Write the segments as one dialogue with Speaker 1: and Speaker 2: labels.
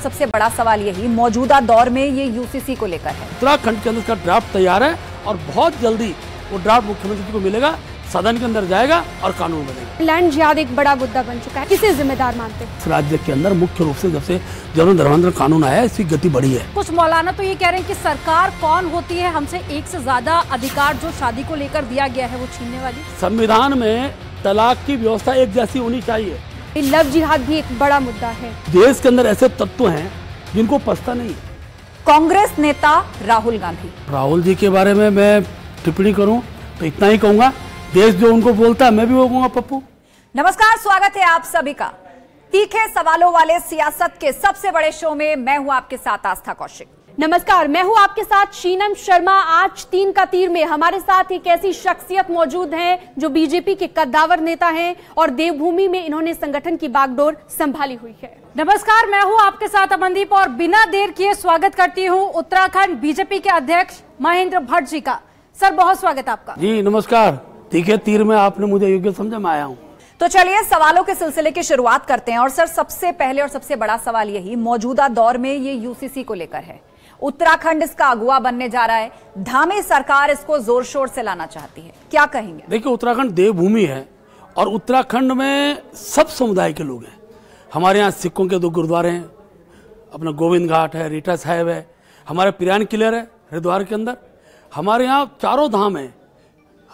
Speaker 1: सबसे बड़ा सवाल यही मौजूदा दौर में ये यूसीसी को लेकर है।
Speaker 2: उत्तराखंड के अंदर इसका ड्राफ्ट तैयार है और बहुत जल्दी वो ड्राफ्ट मुख्यमंत्री को मिलेगा, सदन के अंदर जाएगा और कानून बनेगा।
Speaker 3: लैंड जिहाद एक बड़ा मुद्दा बन चुका है, किसे जिम्मेदार मानते हैं?
Speaker 2: इस राज्य के अंदर मुख्य रूप से जब से धर्मांतरण कानून आया है, इसकी गति बढ़ी है।
Speaker 1: कुछ मौलाना तो ये कह रहे हैं कि सरकार कौन होती है हमसे एक से ज्यादा अधिकार जो शादी को लेकर दिया गया है वो छीनने वाली।
Speaker 2: संविधान में तलाक की व्यवस्था एक जैसी होनी चाहिए।
Speaker 3: लव जिहाद भी एक बड़ा मुद्दा है।
Speaker 2: देश के अंदर ऐसे तत्व हैं जिनको पछता नहीं।
Speaker 1: कांग्रेस नेता राहुल गांधी,
Speaker 2: राहुल जी के बारे में मैं टिप्पणी करूं तो इतना ही कहूंगा, देश जो उनको बोलता है मैं भी वो कहूंगा पप्पू।
Speaker 1: नमस्कार, स्वागत है आप सभी का तीखे सवालों वाले सियासत के सबसे बड़े शो में। मैं हूं आपके साथ आस्था कौशिक।
Speaker 3: नमस्कार, मैं हूं आपके साथ शीनम शर्मा। आज 3 का तीर में हमारे साथ एक ऐसी शख्सियत मौजूद हैं जो बीजेपी के कद्दावर नेता हैं और देवभूमि में इन्होंने संगठन की बागडोर संभाली हुई है।
Speaker 1: नमस्कार, मैं हूं आपके साथ अमनदीप और बिना देर किए स्वागत करती हूं उत्तराखंड बीजेपी के अध्यक्ष महेंद्र भट्ट जी का। सर, बहुत स्वागत आपका।
Speaker 2: जी नमस्कार। तीखे तीर में आपने मुझे योग्य समझा, मैं आया हूँ।
Speaker 1: तो चलिए सवालों के सिलसिले की शुरुआत करते हैं। और सर, सबसे पहले और सबसे बड़ा सवाल यही मौजूदा दौर में ये यूसीसी को लेकर है। उत्तराखंड इसका अगुवा बनने जा रहा है, धामी सरकार इसको जोर शोर से लाना चाहती है, क्या कहेंगे?
Speaker 2: देखिए, उत्तराखंड देवभूमि है और उत्तराखंड में सब समुदाय के लोग हैं। हमारे यहाँ सिखों के 2 गुरुद्वारे हैं, अपना गोविंद घाट है, रीटा साहिब है, हमारे पिरान किलर है हरिद्वार के अंदर, हमारे यहाँ 4 धाम है,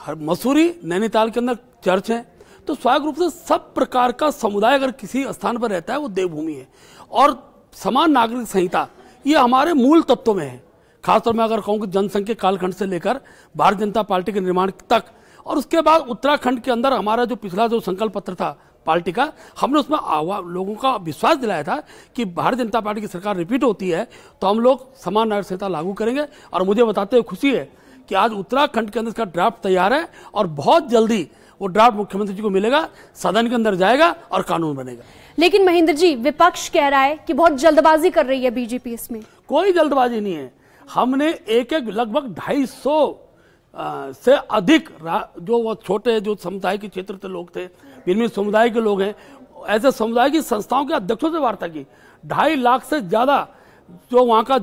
Speaker 2: मसूरी नैनीताल के अंदर चर्च है। तो स्वाभाविक रूप से सब प्रकार का समुदाय अगर किसी स्थान पर रहता है वो देवभूमि है। और समान नागरिक संहिता ये हमारे मूल तत्वों में है। खासतौर में अगर कहूँ कि जनसंघ के कालखंड से लेकर भारतीय जनता पार्टी के निर्माण तक, और उसके बाद उत्तराखंड के अंदर हमारा जो पिछला जो संकल्प पत्र था पार्टी का, हमने उसमें लोगों का विश्वास दिलाया था कि भारतीय जनता पार्टी की सरकार रिपीट होती है तो हम लोग समान नागरिक संहिता लागू करेंगे। और मुझे बताते हुए खुशी है कि आज उत्तराखंड के अंदर इसका ड्राफ्ट तैयार है और बहुत जल्दी वो ड्राफ्ट मुख्यमंत्री जी को मिलेगा, सदन के अंदर जाएगा और कानून बनेगा।
Speaker 3: लेकिन महेंद्र जी, विपक्ष कह रहा है कि बहुत जल्दबाजी कर रही है बीजेपी इसमें। कोई
Speaker 2: जल्दबाजी नहीं है। हमने एक लगभग 250 से अधिक जो वो छोटे जो समुदाय के क्षेत्र के लोग थे, विभिन्न समुदाय के लोग हैं, ऐसे समुदाय की संस्थाओं के अध्यक्षों से वार्ता की। 2.5 लाख से ज्यादा जो वहाँ का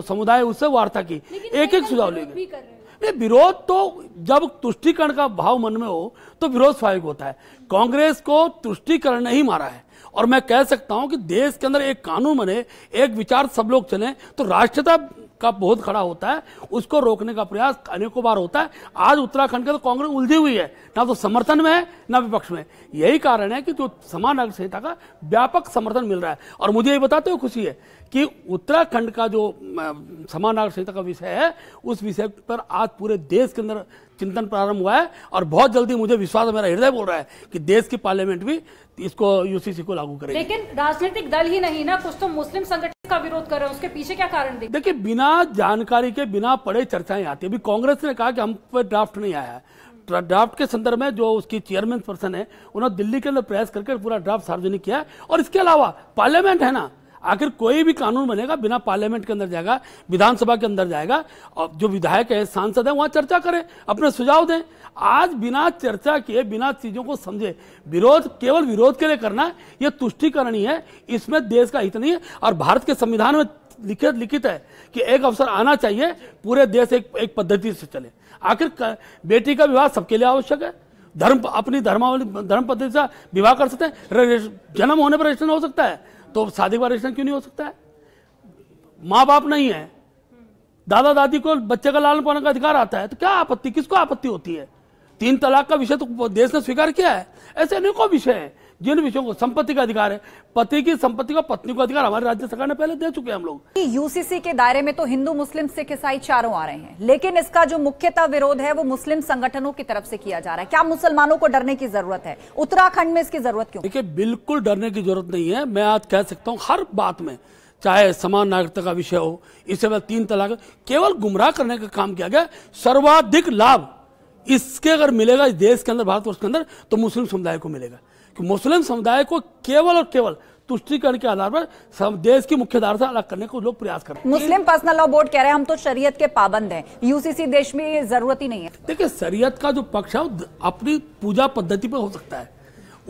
Speaker 2: समुदाय उससे वार्ता की, एक सुझाव लेंगे। विरोध तो जब तुष्टीकरण का भाव मन में हो तो विरोध स्वाभाविक होता है। कांग्रेस को तुष्टीकरण ने ही मारा है और मैं कह सकता हूं कि देश के अंदर एक कानून बने, एक विचार सब लोग चलें तो राष्ट्रीयता का बहुत खड़ा होता है, उसको रोकने का प्रयास अनेकों बार होता है। आज उत्तराखंड के तो कांग्रेस उलझी हुई है, ना तो समर्थन में है ना विपक्ष में। यही कारण है कि जो समान नागरिक संहिता का व्यापक समर्थन मिल रहा है। और मुझे ये बताते हुए खुशी है कि उत्तराखंड का जो समान नागरिक संहिता का विषय है, उस विषय पर आज पूरे देश के अंदर चिंतन प्रारंभ हुआ है और बहुत जल्दी मुझे विश्वास है, मेरा हृदय बोल रहा है कि देश की पार्लियामेंट भी इसको यूसीसी को लागू करेगी।
Speaker 1: लेकिन राजनीतिक दल ही नहीं ना, कुछ तो मुस्लिम संगठन का विरोध कर रहे हैं, उसके पीछे क्या कारण
Speaker 2: देखिए, बिना जानकारी के बिना पढ़े चर्चाएं आती है। अभी कांग्रेस ने कहा कि हम पर ड्राफ्ट नहीं आया है। ड्राफ्ट के संदर्भ में जो उसकी चेयरमैन पर्सन है, उन्होंने दिल्ली के अंदर प्रयास करके पूरा ड्राफ्ट सार्वजनिक किया है। और इसके अलावा पार्लियामेंट है ना, आखिर कोई भी कानून बनेगा बिना पार्लियामेंट के अंदर जाएगा, विधानसभा के अंदर जाएगा और जो विधायक है, सांसद है, वहां चर्चा करें, अपने सुझाव दें। आज बिना चर्चा किए, बिना चीजों को समझे विरोध केवल विरोध के लिए करना, यह तुष्टीकरण ही है, इसमें देश का हित नहीं है। और भारत के संविधान में लिखित है कि एक अवसर आना चाहिए, पूरे देश एक पद्धति से चले। आखिर बेटी का विवाह सबके लिए आवश्यक है। अपनी धर्म पद्धति से विवाह कर सकते हैं, जन्म होने पर रजिस्ट्रेशन हो सकता है, तो शादी का रजिस्ट्रेशन क्यों नहीं हो सकता है? माँ बाप नहीं है, दादा दादी को बच्चे का लालन पालन का अधिकार आता है, तो क्या आपत्ति, किसको आपत्ति होती है? 3 तलाक का विषय तो देश ने स्वीकार किया है। ऐसे अनेकों विषय हैं जिन विषयों को, संपत्ति का अधिकार है, पति की संपत्ति का पत्नी को अधिकार हमारे राज्य सरकार ने पहले दे चुके हैं हम लोग।
Speaker 1: यूसीसी के दायरे में तो हिंदू, मुस्लिम, सिख, ईसाई चारों आ रहे हैं, लेकिन इसका जो मुख्यतः विरोध है वो मुस्लिम संगठनों की तरफ से किया जा रहा है। क्या मुसलमानों को डरने की जरूरत है? उत्तराखंड में इसकी जरूरत क्यों?
Speaker 2: देखिए, बिल्कुल डरने की जरूरत नहीं है। मैं आज कह सकता हूँ हर बात में, चाहे समान नागरिकता का विषय हो, इससे बाद 3 तलाक, केवल गुमराह करने का काम किया गया। सर्वाधिक लाभ इसके अगर मिलेगा इस देश के अंदर, भारतवर्ष के अंदर, तो मुस्लिम समुदाय को मिलेगा। कि मुस्लिम समुदाय को केवल और केवल तुष्टीकरण के आधार पर देश की मुख्य धारा से अलग करने को लोग प्रयास करते हैं।
Speaker 1: मुस्लिम पर्सनल लॉ बोर्ड कह रहे हैं हम तो शरीयत के पाबंद हैं, यूसीसी देश में जरूरत ही नहीं है।
Speaker 2: देखिए, शरीयत का जो पक्ष है अपनी पूजा पद्धति पर हो सकता है,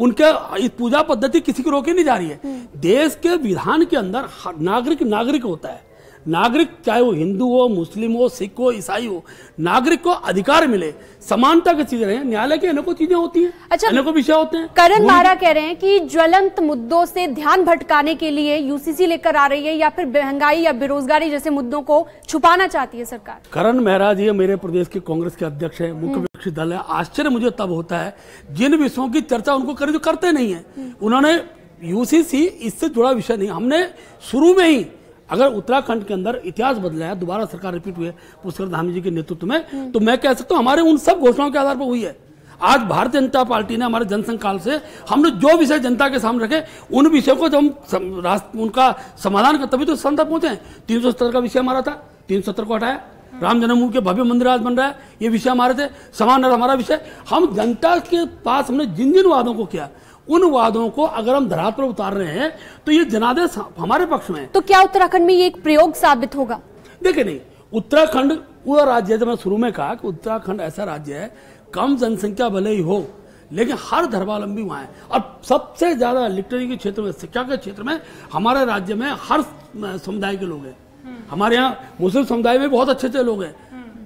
Speaker 2: उनके इस पूजा पद्धति किसी को रोकी नहीं जा रही है। देश के विधान के अंदर नागरिक होता है। नागरिक चाहे वो हिंदू हो, मुस्लिम हो, सिख हो, ईसाई हो, नागरिक को अधिकार मिले, समानता की चीजें रहे। न्यायालय की अनेकों चीजें होती हैं,
Speaker 3: अच्छा,
Speaker 2: अनेकों विषय होते हैं।
Speaker 3: करण मारा कह रहे हैं कि ज्वलंत मुद्दों से ध्यान भटकाने के लिए यूसीसी लेकर आ रही है, या फिर महंगाई या बेरोजगारी जैसे मुद्दों को छुपाना चाहती है सरकार।
Speaker 2: करण मेहरा जी मेरे प्रदेश के कांग्रेस के अध्यक्ष है, मुख्य विपक्षी दल है। आश्चर्य मुझे तब होता है जिन विषयों की चर्चा उनको करें जो करते नहीं है। उन्होंने यूसीसी इससे जुड़ा विषय नहीं, हमने शुरू में ही, अगर उत्तराखंड के अंदर इतिहास बदला है, दोबारा सरकार रिपीट हुई है पुष्कर धामी जी के नेतृत्व में, तो मैं कह सकता हूं हमारे उन सब घोषणाओं के आधार पर हुई है। आज भारतीय जनता पार्टी ने हमारे जनसंघ काल से हमने जो विषय जनता के सामने रखे, उन विषयों को जब हम उनका समाधान कर, तभी तो स्थान तक पहुंचे। 370 का विषय हमारा था, 370 को हटाया। राम जन्मभूमि के भव्य मंदिर आज बन रहा है, ये विषय हमारे थे। समान हमारा विषय, हम जनता के पास हमने जिन जिन वादों को किया, उन वादों को अगर हम धरातल पर उतार रहे हैं तो ये जनादेश हमारे पक्ष में है।
Speaker 3: तो क्या उत्तराखंड में ये एक प्रयोग साबित होगा? देखिए
Speaker 2: नहीं, उत्तराखंड वो राज्य है, जब मैं शुरू में कहा कि उत्तराखंड ऐसा राज्य है, कम जनसंख्या भले ही हो लेकिन हर धर्मावलंबी वहां है। और सबसे ज्यादा लिटरेरी के क्षेत्र में, शिक्षा के क्षेत्र में हमारे राज्य में हर समुदाय के लोग हैं। हमारे यहाँ मुस्लिम समुदाय में बहुत अच्छे अच्छे लोग हैं,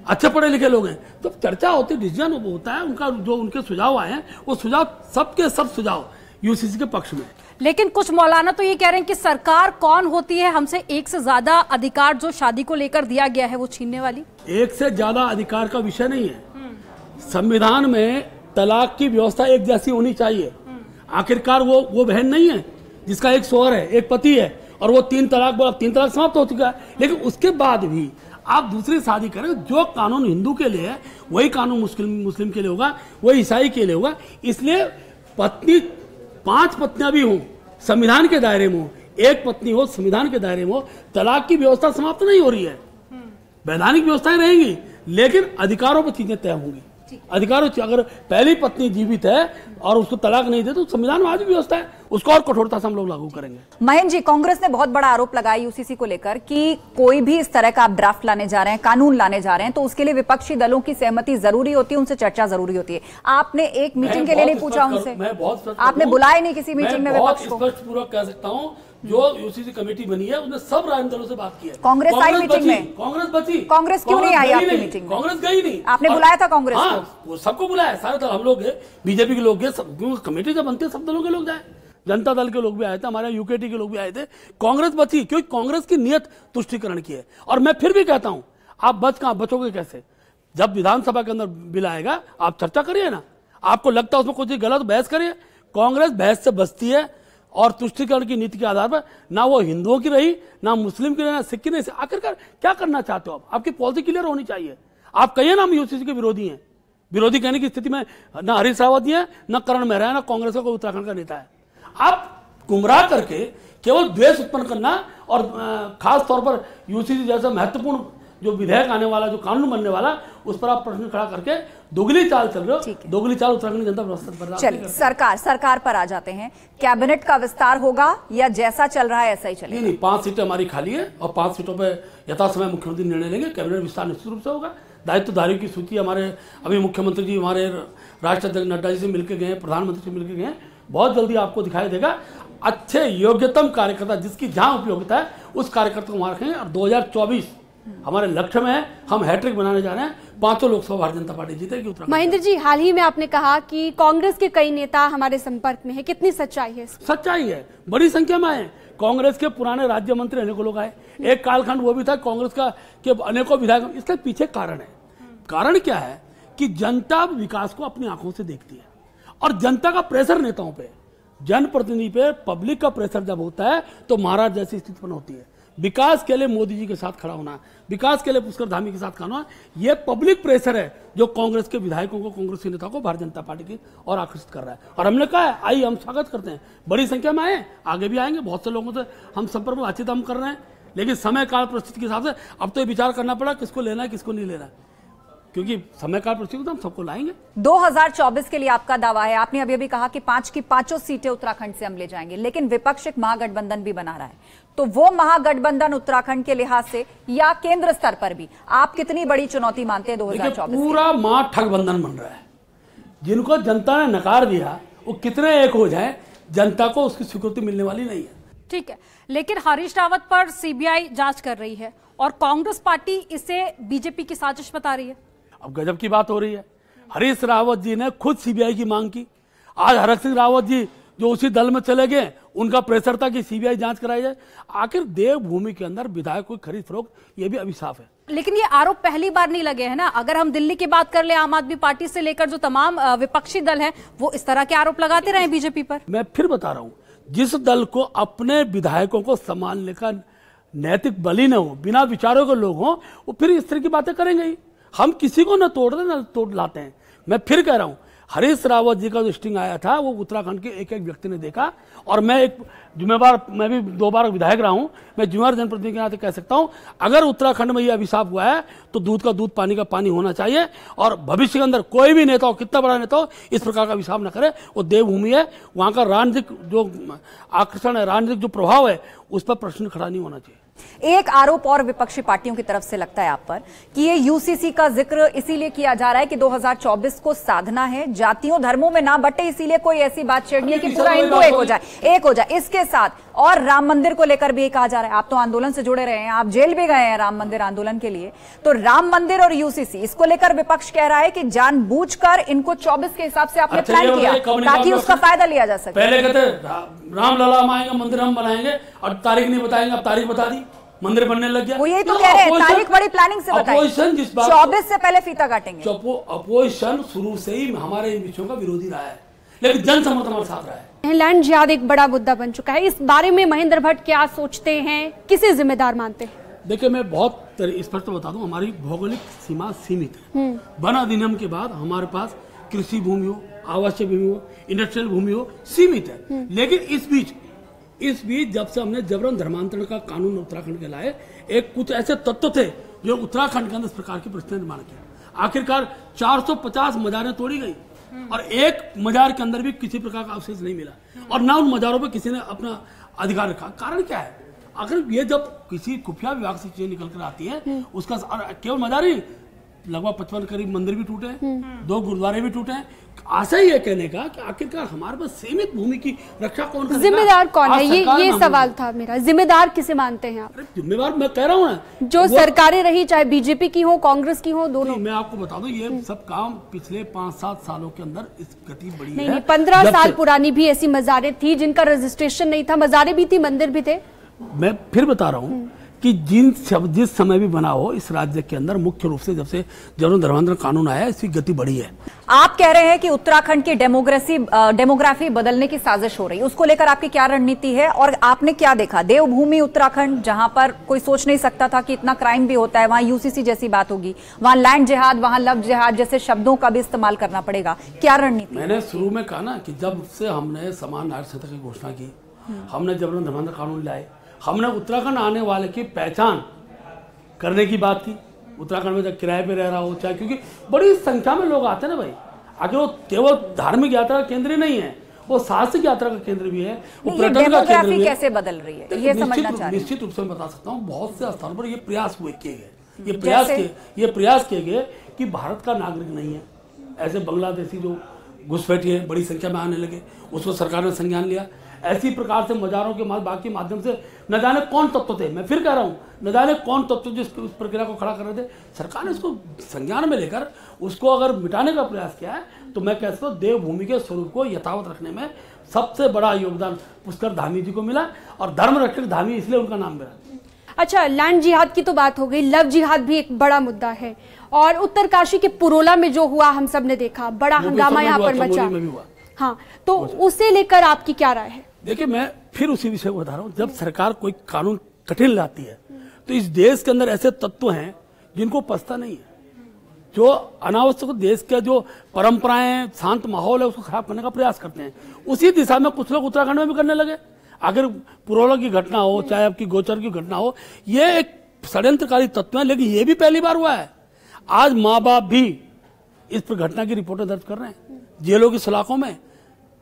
Speaker 2: अच्छे पढ़े लिखे लोग हैं। तो चर्चा होती, डिसीजन होता है उनका, जो उनके सुझाव आए हैं वो सुझाव सबके सब सुझाव यूसीसी के पक्ष में।
Speaker 1: लेकिन कुछ मौलाना तो ये कह रहे हैं कि सरकार कौन होती है हमसे एक से ज्यादा अधिकार जो शादी को लेकर दिया गया है वो छीनने वाली?
Speaker 2: एक से ज्यादा अधिकार का विषय नहीं है। संविधान में तलाक की व्यवस्था एक जैसी होनी चाहिए। आखिरकार वो बहन नहीं है जिसका एक शौहर है, एक पति है, और वो 3 तलाक समाप्त हो चुका है। लेकिन उसके बाद भी आप दूसरी शादी करें, जो कानून हिंदू के लिए है वही कानून मुस्लिम के लिए होगा, वही ईसाई के लिए होगा। इसलिए पत्नी 5 पत्नियां भी हों संविधान के दायरे में हो, 1 पत्नी हो संविधान के दायरे में हो, तलाक की व्यवस्था समाप्त नहीं हो रही है। वैधानिक व्यवस्थाएं रहेंगी लेकिन अधिकारों पर चीजें तय होंगी। अधिकारों, अगर पहली पत्नी जीवित है और उसको तलाक नहीं दे तो संविधान में आज भी व्यवस्था है, उसको और कठोरता से हम लोग लागू करेंगे।
Speaker 1: मयंक जी, कांग्रेस ने बहुत बड़ा आरोप लगाया यूसीसी को लेकर कि कोई भी इस तरह का आप ड्राफ्ट लाने जा रहे हैं, कानून लाने जा रहे हैं, तो उसके लिए विपक्षी दलों की सहमति जरूरी होती है, उनसे चर्चा जरूरी होती है। आपने एक मीटिंग के लिए नहीं पूछा उनसे, आपने बुलाया नहीं किसी मीटिंग में विपक्ष को?
Speaker 2: स्पष्टपूर्वक कह सकता हूँ, जो यूसीसी कमेटी बनी है उसने सब राजनीतिक दलों से बात की है।
Speaker 1: कांग्रेस आई मीटिंग में?
Speaker 2: कांग्रेस बची।
Speaker 1: कांग्रेस क्यों नहीं आई आपकी मीटिंग में?
Speaker 2: कांग्रेस गई नहीं।
Speaker 1: आपने बुलाया था कांग्रेस को?
Speaker 2: सबको बुलाया, सारे दल, हम लोग गए, बीजेपी के लोग गए, कमेटी जब बनती है सब दलों के लोग जाए। जनता दल के लोग भी आए थे, हमारे यूकेटी के लोग भी आए थे। कांग्रेस बची क्योंकि कांग्रेस की नियत तुष्टिकरण की है। और मैं फिर भी कहता हूं, आप बचोगे कैसे? जब विधानसभा के अंदर बिल आएगा आप चर्चा करिए ना। आपको लगता है उसमें कुछ गलत, बहस करिए। कांग्रेस बहस से बचती है और तुष्टिकरण की नीति के आधार पर ना वो हिंदुओं की रही, ना मुस्लिम की रही, ना सिख की नहीं। आखिरकार क्या करना चाहते हो आप? आपकी पॉलिसी क्लियर होनी चाहिए। आप कहिए ना हम यूसीसी के विरोधी हैं। विरोधी कहने की स्थिति में ना हरीश रावत है, ना करण मेहरा है, ना कांग्रेस का कोई उत्तराखंड का नेता है। आप गुमराह करके केवल द्वेष उत्पन्न करना, और खास तौर पर यूसीसी जैसा महत्वपूर्ण जो विधेयक आने वाला, जो कानून बनने वाला, उस पर आप प्रश्न खड़ा करके दोगली चाल चल रहे हो। दोगली चाल उत्तराखंड जनता व्यवस्था।
Speaker 1: चलिए सरकार पर आ जाते हैं। कैबिनेट का विस्तार होगा या जैसा चल रहा है ऐसा ही चलेगा?
Speaker 2: नहीं, 5 सीटें हमारी खाली है और 5 सीटों पर यथासमय मुख्यमंत्री निर्णय लेंगे। कैबिनेट विस्तार निश्चित रूप से होगा। दायित्वधारियों की सूची हमारे अभी मुख्यमंत्री जी हमारे राष्ट्रीय अध्यक्ष नड्डा जी से मिलकर गए हैं, प्रधानमंत्री से मिलकर गए हैं। बहुत जल्दी आपको दिखाई देगा। अच्छे योग्यतम कार्यकर्ता, जिसकी जहां उपयोगिता है उस कार्यकर्ता को वहां रखेंगे। और 2024 हमारे लक्ष्य में है, हम हैट्रिक बनाने जा रहे हैं। 5 लोकसभा भारतीय जनता पार्टी जीतेगी उत्तराखंड।
Speaker 3: महेंद्र जी, हाल ही में आपने कहा कि कांग्रेस के कई नेता हमारे संपर्क में है, कितनी सच्चाई है?
Speaker 2: सच्चाई है, बड़ी संख्या में आए। कांग्रेस के पुराने राज्य मंत्री अनेकों लोग आए। एक कालखंड वो भी था कांग्रेस का कि अनेकों विधायक। इसके पीछे कारण है। कारण क्या है कि जनता विकास को अपनी आंखों से देखती है और जनता का प्रेशर नेताओं पे, जनप्रतिनिधि पे, पब्लिक का प्रेशर जब होता है तो महाराज जैसी स्थिति उत्पन्न होती है। विकास के लिए मोदी जी के साथ खड़ा होना, विकास के लिए पुष्कर धामी के साथ खड़ा होना, ये पब्लिक प्रेशर है जो कांग्रेस के विधायकों को, कांग्रेस के नेताओं को भारतीय जनता पार्टी की और आकर्षित कर रहा है। और हमने कहा है आइए, हम स्वागत करते हैं। बड़ी संख्या में आए, आगे भी आएंगे। बहुत से लोगों से हम संपर्क में बातचीत हम कर रहे हैं। लेकिन समय काल परिस्थिति के हिसाब से अब तो ये विचार करना पड़ा किसको लेना है किसको नहीं लेना है, क्योंकि समय काल परिस्थिति तो हम सबको लाएंगे।
Speaker 1: 2024 के लिए आपका दावा है। आपने अभी अभी कहा कि 5 की 5 सीटें उत्तराखंड से हम ले जाएंगे, लेकिन विपक्ष एक महागठबंधन भी बना रहा है। तो वो महागठबंधन उत्तराखंड के लिहाज से या केंद्र स्तर पर भी आप कितनी बड़ी चुनौती मानते हैं 2024?
Speaker 2: पूरा महागठबंधन बन रहा है। जिनको जनता ने नकार दिया वो कितने एक हो जाए, जनता को उसकी स्वीकृति मिलने वाली नहीं है।
Speaker 4: ठीक है, लेकिन हरीश रावत पर सीबीआई जांच कर रही है और कांग्रेस पार्टी इसे बीजेपी की साजिश बता रही है।
Speaker 2: अब गजब की बात हो रही है। हरीश रावत जी ने खुद सीबीआई की मांग की। आज हरक सिंह रावत जी जो उसी दल में चले गए, उनका प्रेशर था कि सीबीआई जांच कराई जाए। आखिर देवभूमि के अंदर विधायक की खरीद फरोख्त, ये भी अभिशाप है।
Speaker 4: लेकिन ये आरोप पहली बार नहीं लगे हैं ना। अगर हम दिल्ली की बात कर ले, आम आदमी पार्टी से लेकर जो तमाम विपक्षी दल हैं, वो इस तरह के आरोप लगाते रहे बीजेपी पर।
Speaker 2: मैं फिर बता रहा हूं, जिस दल को अपने विधायकों को संभालने का नैतिक बल न हो, बिना विचारों के लोग हों, वो फिर इस तरह की बातें करेंगे ही। हम किसी को न तोड़ते न तोड़ लाते हैं। मैं फिर कह रहा हूं, हरीश रावत जी का जो स्टिंग आया था वो उत्तराखंड के एक एक व्यक्ति ने देखा। और मैं एक जिम्मेवार, मैं भी 2 बार विधायक रहा हूं, मैं जिम्मेवार जनप्रतिनिधि के नाते कह सकता हूं, अगर उत्तराखंड में ये अभिशाप हुआ है तो दूध का दूध, पानी का पानी होना चाहिए। और भविष्य के अंदर कोई भी नेता हो, कितना बड़ा नेता हो, इस प्रकार का अभिशाप न करे। वो देवभूमि है, वहां का राजनीतिक जो आकर्षण है, राजनीतिक जो प्रभाव है, उस पर प्रश्न खड़ा नहीं होना चाहिए।
Speaker 1: एक आरोप और विपक्षी पार्टियों की तरफ से लगता है आप पर कि ये यूसीसी का जिक्र इसीलिए किया जा रहा है कि 2024 को साधना है, जातियों धर्मों में ना बटे, इसीलिए कोई ऐसी बात छेड़नी है कि पूरा हिंदू एक हो जाए। इसके साथ और राम मंदिर को लेकर भी कहा जा रहा है, आप तो आंदोलन से जुड़े रहे हैं, आप जेल भी गए हैं राम मंदिर आंदोलन के लिए, तो राम मंदिर और यूसीसी, इसको लेकर विपक्ष कह रहा है कि जानबूझकर इनको 24 के हिसाब से आपने प्लान किया ताकि उसका फायदा लिया जा सके।
Speaker 2: पहले कहते रामलला हम आएंगे, मंदिर हम बनाएंगे, और तारीख नहीं बताएंगे, अब तारीख बता दी, मंदिर बनने लग गया।
Speaker 1: वो यही तो कह रहे हैं, तारीख बड़ी प्लानिंग से बताइए।
Speaker 2: अपोजिशन जिस बात
Speaker 1: 24 से पहले फीता काटेंगे।
Speaker 2: अपोजिशन शुरू से ही हमारे इन विषयों का विरोधी रहा है, लेकिन जन समर्थन हमारे साथ रहा है।
Speaker 3: लैंड जिहाद एक बड़ा मुद्दा बन चुका है, इस बारे में महेंद्र भट्ट क्या सोचते हैं, किसे जिम्मेदार मानते हैं?
Speaker 2: देखिए, मैं बहुत स्पष्ट बता दूं, हमारी भौगोलिक सीमा सीमित है। वन अधिनियम के बाद हमारे पास कृषि भूमि हो, आवासीय भूमि हो, इंडस्ट्रियल भूमि हो, सीमित है। लेकिन इस बीच जब से हमने जबरन धर्मांतरण का कानून उत्तराखंड के लाए, एक कुछ ऐसे तत्व थे जो उत्तराखंड के अंदर इस प्रकार की परिस्थिति निर्माण किया। आखिरकार 450 मजारें तोड़ी गई और एक मजार के अंदर भी किसी प्रकार का अवशेष नहीं मिला, और ना उन मजारों पर किसी ने अपना अधिकार रखा। कारण क्या है? आखिर ये जब किसी खुफिया विभाग से चीजें निकल कर आती है, उसका केवल मजार ही, लगभग 55 करीब मंदिर भी टूटे हैं, 2 गुरुद्वारे भी टूटे हैं। आशा ये कहने का कि आखिरकार हमारे पास सीमित भूमि की रक्षा कौन करेगा?
Speaker 3: जिम्मेदार कौन है? ये सवाल था मेरा। जिम्मेदार किसे मानते हैं आप?
Speaker 2: जिम्मेदार मैं कह रहा हूँ ना,
Speaker 3: जो सरकारें रही, चाहे बीजेपी की हो, कांग्रेस की हो, दोनों।
Speaker 2: मैं आपको बता दूं, ये सब काम पिछले 5-7 सालों के अंदर इस गति बढ़ी है।
Speaker 3: नहीं, 15 साल पुरानी भी ऐसी मजारें थी जिनका रजिस्ट्रेशन नहीं था, मजारें भी थी, मंदिर भी थे।
Speaker 2: मैं फिर बता रहा हूँ कि जिस समय भी बना हो इस राज्य के अंदर, मुख्य रूप से जब से जबरन धर्मांतरण कानून आया, इसकी गति बढ़ी है।
Speaker 1: आप कह रहे हैं कि उत्तराखंड की डेमोग्राफी बदलने की साजिश हो रही है, उसको लेकर आपकी क्या रणनीति है? और आपने क्या देखा? देवभूमि उत्तराखंड, जहां पर कोई सोच नहीं सकता था कि इतना क्राइम भी होता है, वहां यूसीसी जैसी बात होगी, वहां लैंड जिहाद, वहां लव जिहाद जैसे शब्दों का भी इस्तेमाल करना पड़ेगा। क्या रणनीति?
Speaker 2: मैंने शुरू में कहा ना कि जब से हमने समान नागरिक संहिता की घोषणा की, हमने जबरन धर्मांतरण कानून लाए, हमने उत्तराखंड आने वाले की पहचान करने की बात की। उत्तराखंड में जब किराए पे रह रहा हो, चाहे, क्योंकि बड़ी संख्या में लोग आते हैं ना भाई, आगे वो केवल धार्मिक यात्रा का केंद्र ही नहीं है, वो साहसिक यात्रा का केंद्र भी है, वो पर्यटन का केंद्र भी है।
Speaker 1: कैसे बदल रही है ये समझना चाह रहे हैं।
Speaker 2: निश्चित रूप से मैं बता सकता हूँ, बहुत से स्थानों पर ये प्रयास किए गए, ये प्रयास किए गए कि भारत का नागरिक नहीं है, ऐसे बांग्लादेशी जो घुसपैठी है बड़ी संख्या में आने लगे, उसको सरकार ने संज्ञान लिया। ऐसी प्रकार से मजारों के बाकी माध्यम से न जाने कौन तत्व थे, मैं फिर कह रहा हूं, न जाने कौन तत्व जिस प्रक्रिया को खड़ा कर रहे थे, सरकार ने इसको संज्ञान में लेकर उसको अगर मिटाने का प्रयास किया है, तो मैं कह सकता हूं देवभूमि के स्वरूप को यथावत रखने में सबसे बड़ा योगदान पुष्कर धामी जी को मिला, और धर्म रक्षक धामी इसलिए उनका नाम मिला।
Speaker 3: अच्छा, लैंड जिहाद की तो बात हो गई, लव जिहाद भी एक बड़ा मुद्दा है, और उत्तरकाशी के पुरोला में जो हुआ हम सब ने देखा, बड़ा हंगामा यहाँ पर मचा। हाँ, तो उसे लेकर आपकी क्या राय है?
Speaker 2: देखिए, मैं फिर उसी विषय को बता रहा हूँ, जब सरकार कोई कानून कठिन लाती है तो इस देश के अंदर ऐसे तत्व हैं जिनको पछता नहीं है, जो अनावश्यक देश के जो परंपराएं, शांत माहौल है, उसको खराब करने का प्रयास करते हैं। उसी दिशा में कुछ लोग उत्तराखंड में भी करने लगे। अगर पुरोला की घटना हो, चाहे आपकी गोचर की घटना हो, ये एक षड्यंत्रकारी तत्व है, लेकिन ये भी पहली बार हुआ है। आज माँ बाप भी इस पर घटना की रिपोर्टें दर्ज कर रहे हैं जेलों की सलाखों में,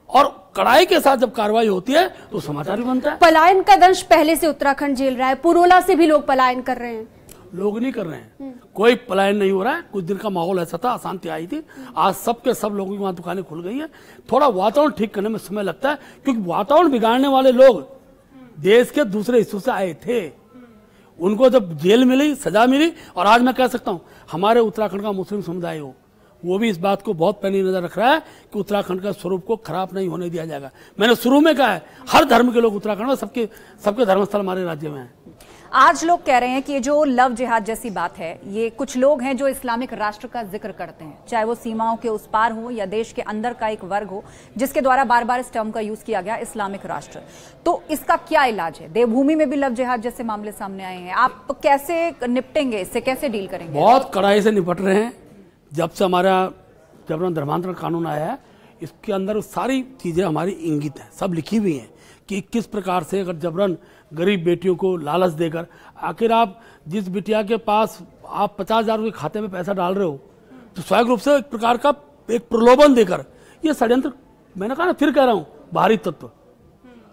Speaker 2: और कड़ाई के साथ जब कार्रवाई होती है तो समाचार भी बनता है।
Speaker 3: पलायन का दंश पहले से उत्तराखंड झेल रहा है, पुरोला से भी लोग पलायन कर रहे हैं।
Speaker 2: लोग नहीं कर रहे हैं, कोई पलायन नहीं हो रहा है। कुछ दिन का माहौल ऐसा था, अशांति आई थी, आज सबके सब लोगों की वहां दुकानें खुल गई हैं। थोड़ा वातावरण ठीक करने में समय लगता है, क्योंकि वातावरण बिगाड़ने वाले लोग देश के दूसरे हिस्सों से आए थे। उनको जब जेल मिली, सजा मिली, और आज मैं कह सकता हूं हमारे उत्तराखंड का मुस्लिम समुदाय हो, वो भी इस बात को बहुत पैनी नजर रख रहा है कि उत्तराखंड का स्वरूप को खराब नहीं होने दिया जाएगा। मैंने शुरू में कहा है, हर धर्म के लोग उत्तराखंड में, सबके धर्मस्थल हमारे राज्य में हैं।
Speaker 1: आज लोग कह रहे हैं कि ये जो लव जिहाद जैसी बात है, ये कुछ लोग हैं जो इस्लामिक राष्ट्र का जिक्र करते हैं, चाहे वो सीमाओं के उस पार हो या देश के अंदर का एक वर्ग हो जिसके द्वारा बार बार इस टर्म का यूज किया गया, इस्लामिक राष्ट्र। तो इसका क्या इलाज है? देवभूमि में भी लव जिहाद जैसे मामले सामने आए हैं, आप कैसे निपटेंगे इससे, कैसे डील करेंगे?
Speaker 2: बहुत कड़ाई से निपट रहे हैं। जब से हमारा जबरन धर्मांतरण कानून आया है, इसके अंदर सारी चीजें हमारी इंगित हैं, सब लिखी हुई हैं कि किस प्रकार से अगर जबरन गरीब बेटियों को लालच देकर, आखिर आप जिस बिटिया के पास आप 50,000 रुपये खाते में पैसा डाल रहे हो, तो स्वाभाविक रूप से एक प्रकार का एक प्रलोभन देकर, ये षड्यंत्र, मैंने कहा ना, फिर कह रहा हूं, बाहरी तत्व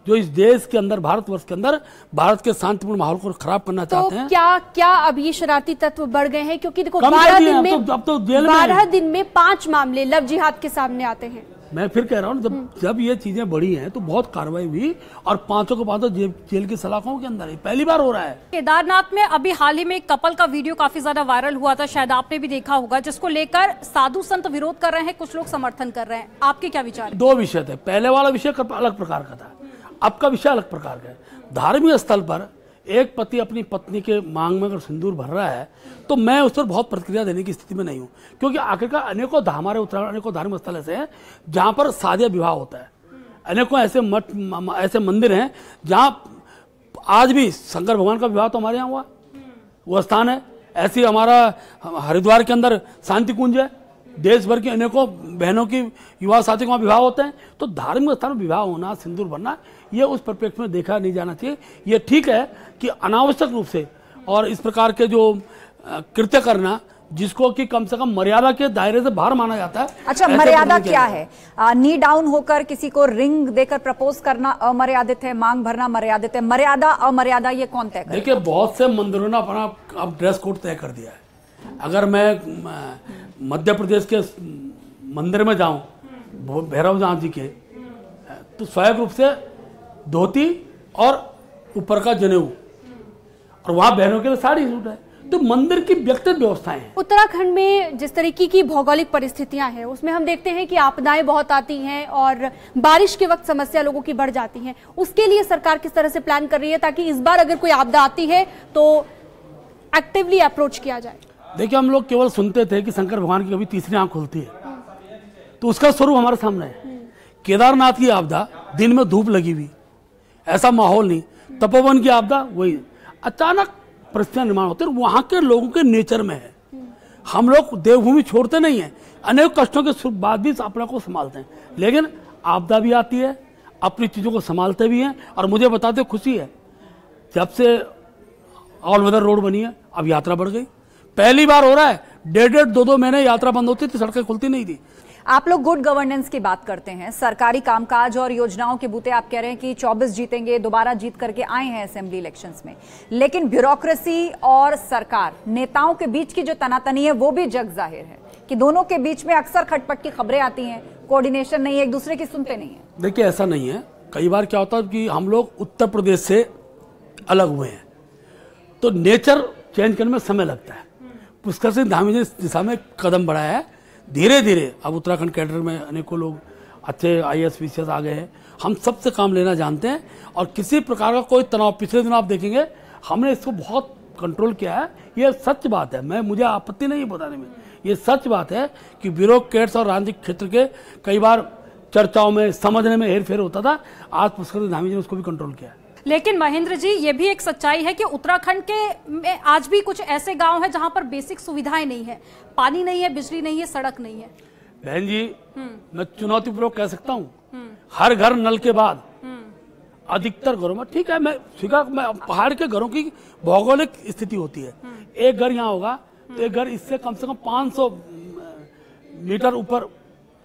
Speaker 2: जो इस देश के अंदर, भारतवर्ष के अंदर भारत के शांतिपूर्ण माहौल को खराब करना चाहते हैं।
Speaker 3: क्या अब ये शरारती तत्व बढ़ गए हैं? क्योंकि देखो 12 दिन में,
Speaker 2: अब तो जेल में
Speaker 3: 12 दिन में 5 मामले लव जिहाद के सामने आते हैं।
Speaker 2: मैं फिर कह रहा हूँ, जब ये चीजें बढ़ी हैं तो बहुत कार्रवाई हुई, और पांचों को पांचों जेल की सलाखों के अंदर, पहली बार हो रहा है।
Speaker 4: केदारनाथ में अभी हाल ही में एक कपल का वीडियो काफी ज्यादा वायरल हुआ था, शायद आपने भी देखा होगा, जिसको लेकर साधु संत विरोध कर रहे हैं, कुछ लोग समर्थन कर रहे हैं। आपके क्या विचार?
Speaker 2: दो विषय थे, पहले वाला विषय अलग प्रकार का था, अब का विषय अलग प्रकार का है। धार्मिक स्थल पर एक पति अपनी पत्नी के मांग में अगर सिंदूर भर रहा है, तो मैं उस पर बहुत प्रतिक्रिया देने की स्थिति में नहीं हूं, क्योंकि आखिरकार अनेकों हमारे उत्तराखंड अनेकों धार्मिक स्थल ऐसे हैं जहां पर शादी विवाह होता है। अनेकों ऐसे मठ, ऐसे मंदिर हैं जहां आज भी शंकर भगवान का विवाह तो हमारे यहाँ हुआ, वो स्थान है। ऐसी हमारा हरिद्वार के अंदर शांति कुंज है, देश भर की अनेकों बहनों की युवा साथी को विवाह होते हैं। तो धार्मिक स्थान में विवाह होना, सिंदूर भरना, ये उस परिप्रेक्ष्य में देखा नहीं जाना चाहिए। ये ठीक है कि अनावश्यक रूप से और इस प्रकार के जो कृत्य करना, जिसको कि कम से कम मर्यादा के दायरे से बाहर माना जाता है।
Speaker 1: अच्छा, मर्यादा क्या है? नी डाउन होकर किसी को रिंग देकर प्रपोज करना अमर्यादित है, मांग भरना मर्यादित है? मर्यादा अमर्यादा ये कौन तय करे?
Speaker 2: देखिए, बहुत से मंदिरों ने अपना अब ड्रेस कोड तय कर दिया है। अगर मैं मध्य प्रदेश के मंदिर में जाऊं, भैरवनाथ जी के, तो स्वाभाविक रूप से धोती और ऊपर का जनेऊ, और वहां बहनों के लिए साड़ी सूट है। तो मंदिर की व्यक्तिगत व्यवस्थाएं हैं।
Speaker 3: उत्तराखंड में जिस तरीके की भौगोलिक परिस्थितियां हैं, उसमें हम देखते हैं कि आपदाएं बहुत आती हैं और बारिश के वक्त समस्या लोगों की बढ़ जाती है। उसके लिए सरकार किस तरह से प्लान कर रही है ताकि इस बार अगर कोई आपदा आती है तो एक्टिवली अप्रोच किया जाए?
Speaker 2: देखिए, हम लोग केवल सुनते थे कि शंकर भगवान की कभी तीसरी आंख खुलती है, तो उसका स्वरूप हमारे सामने है। केदारनाथ की आपदा, दिन में धूप लगी हुई, ऐसा माहौल नहीं। तपोवन की आपदा, वही अचानक परिस्थितियां निर्माण होते हैं, वहां के लोगों के नेचर में है। हम लोग देवभूमि छोड़ते नहीं है, अनेक कष्टों के बाद भी अपने को संभालते हैं, लेकिन आपदा भी आती है, अपनी चीजों को संभालते भी हैं। और मुझे बताते खुशी है, जब से ऑल वेदर रोड बनी है, अब यात्रा बढ़ गई। पहली बार हो रहा है, 1.5-2 महीने यात्रा बंद होती थी, सड़कें खुलती नहीं थी।
Speaker 1: आप लोग गुड गवर्नेंस की बात करते हैं, सरकारी कामकाज और योजनाओं के बूते आप कह रहे हैं कि 24 जीतेंगे, दोबारा जीत करके आए हैं असेंबली इलेक्शंस में, लेकिन ब्यूरोक्रेसी और सरकार, नेताओं के बीच की जो तनातनी है वो भी जग जाहिर है कि दोनों के बीच में अक्सर खटपट की खबरें आती हैं, कोऑर्डिनेशन नहीं है, एक दूसरे की सुनते नहीं है।
Speaker 2: देखिए, ऐसा नहीं है। कई बार क्या होता है कि हम लोग उत्तर प्रदेश से अलग हुए हैं, तो नेचर चेंज करने में समय लगता है। पुष्कर सिंह धामी ने इस दिशा में कदम बढ़ाया है। धीरे धीरे अब उत्तराखंड कैडर में अनेकों लोग अच्छे IAS VCS आ गए हैं। हम सबसे काम लेना जानते हैं और किसी प्रकार का कोई तनाव, पिछले दिन आप देखेंगे हमने इसको बहुत कंट्रोल किया है। ये सच बात है, मुझे आपत्ति नहीं है बताने में, ये सच बात है कि ब्यूरोक्रेट्स और राजनीतिक क्षेत्र के कई बार चर्चाओं में, समझने में हेरफेर होता था। आज पुष्कर सिंह धामी जी ने उसको भी कंट्रोल किया है।
Speaker 4: लेकिन महेंद्र जी, ये भी एक सच्चाई है कि उत्तराखंड के में आज भी कुछ ऐसे गांव हैं जहां पर बेसिक सुविधाएं नहीं है, पानी नहीं है, बिजली नहीं है, सड़क नहीं है।
Speaker 2: बहन जी, मैं चुनौतीपूर्वक कह सकता हूँ, हर घर नल के बाद अधिकतर घरों में, ठीक है, मैं पहाड़ के घरों की भौगोलिक स्थिति होती है। एक घर यहाँ होगा तो एक घर इससे कम से कम 500 मीटर ऊपर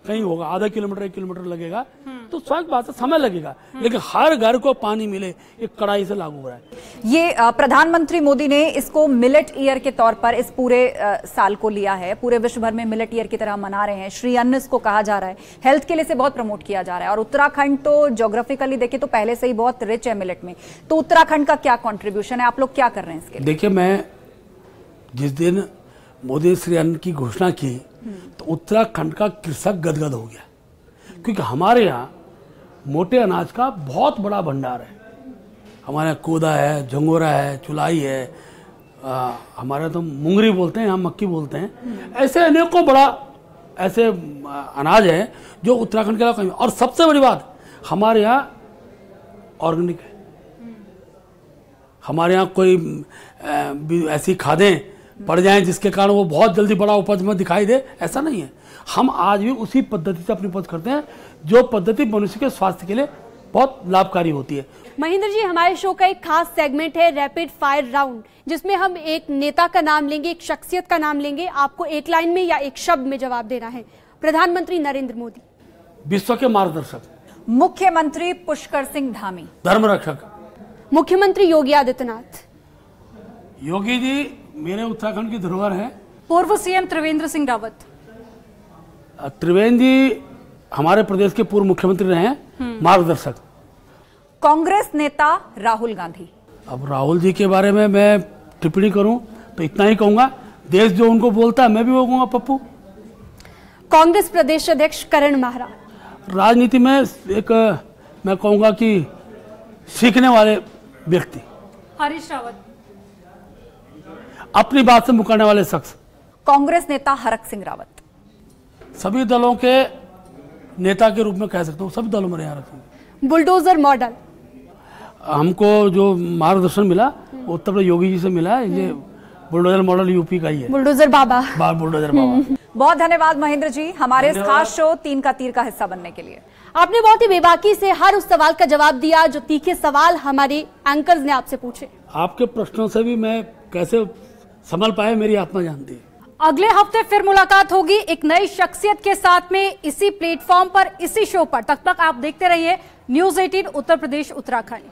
Speaker 2: कहीं होगा, आधा किलोमीटर 1 किलोमीटर लगेगा, तो स्वाभाविक बात है समय लगेगा, लेकिन हर घर को पानी मिले ये कड़ाई से लागू हो रहा है।
Speaker 1: ये प्रधानमंत्री मोदी ने इसको मिलेट ईयर के तौर पर इस पूरे साल को लिया है, पूरे विश्व भर में मिलेट ईयर की तरह मना रहे हैं, श्री अन्न इसको कहा जा रहा है, हेल्थ के लिए से बहुत प्रमोट किया जा रहा है। और उत्तराखंड तो ज्योग्राफिकली देखे तो पहले से ही बहुत रिच है मिलेट में, तो उत्तराखंड का क्या कॉन्ट्रीब्यूशन है, आप लोग क्या कर रहे हैं इसके लिए?
Speaker 2: देखिए, मैं जिस दिन मोदी ने श्री अन्न की घोषणा की तो उत्तराखंड का कृषक गदगद हो गया, क्योंकि हमारे यहाँ मोटे अनाज का बहुत बड़ा भंडार है। हमारे यहाँ कोदा है, झंगोरा है, चुलाई है, हमारे तो मुंगरी बोलते हैं, यहाँ मक्की बोलते हैं, ऐसे अनेकों बड़ा ऐसे अनाज है जो उत्तराखंड के अलावा कहीं। और सबसे बड़ी बात, हमारे यहाँ ऑर्गेनिक है। हमारे यहाँ कोई ऐसी खादें पड़ जाएं जिसके कारण वो बहुत जल्दी बड़ा उपज में दिखाई दे, ऐसा नहीं है। हम आज भी उसी पद्धति से अपनी उपज करते हैं जो पद्धति मनुष्य के स्वास्थ्य के लिए बहुत लाभकारी होती है।
Speaker 3: महेंद्र जी, हमारे शो का एक खास सेगमेंट है रैपिड फायर राउंड, जिसमें हम एक नेता का नाम लेंगे, एक शख्सियत का नाम लेंगे, आपको एक लाइन में या एक शब्द में जवाब देना है। प्रधानमंत्री नरेंद्र मोदी,
Speaker 2: विश्व के मार्गदर्शक।
Speaker 1: मुख्यमंत्री पुष्कर सिंह धामी,
Speaker 2: धर्म रक्षक।
Speaker 3: मुख्यमंत्री योगी आदित्यनाथ।
Speaker 2: योगी जी मेरे उत्तराखंड की धरोहर है।
Speaker 4: पूर्व सीएम त्रिवेंद्र सिंह रावत।
Speaker 2: त्रिवेंद्र जी हमारे प्रदेश के पूर्व मुख्यमंत्री रहे हैं, मार्गदर्शक।
Speaker 1: कांग्रेस नेता राहुल गांधी।
Speaker 2: अब राहुल जी के बारे में मैं टिप्पणी करूं तो इतना ही कहूंगा, देश जो उनको बोलता है मैं भी वो कहूंगा पप्पू।
Speaker 3: कांग्रेस प्रदेश अध्यक्ष करण माहरा।
Speaker 2: राजनीति में एक मैं कहूंगा कि सीखने वाले व्यक्ति।
Speaker 4: हरीश रावत।
Speaker 2: अपनी बात से मुकरने वाले शख्स।
Speaker 1: कांग्रेस नेता हरक सिंह रावत।
Speaker 2: सभी दलों के नेता के रूप में कह सकता हूँ, सभी दलों में हरक सिंह।
Speaker 3: Bulldozer model.
Speaker 2: हमको जो मार्गदर्शन मिला वो उत्तर प्रदेश योगी जी से मिला है। ये बुलडोजर मॉडल यूपी का ही है।
Speaker 3: बुलडोजर बाबा।
Speaker 2: बुलडोजर बाबा।
Speaker 1: बहुत धन्यवाद महेंद्र जी हमारे इस खास शो 3 का तीर का हिस्सा बनने के लिए।
Speaker 3: आपने बहुत ही बेबाकी से हर उस सवाल का जवाब दिया जो तीखे सवाल हमारे एंकर्स ने आपसे पूछे।
Speaker 2: आपके प्रश्नों से भी मैं कैसे संभल पाए मेरी आत्मा जानती है।
Speaker 4: अगले हफ्ते फिर मुलाकात होगी एक नई शख्सियत के साथ में, इसी प्लेटफॉर्म पर, इसी शो पर। तब तक आप देखते रहिए News 18 उत्तर प्रदेश उत्तराखंड।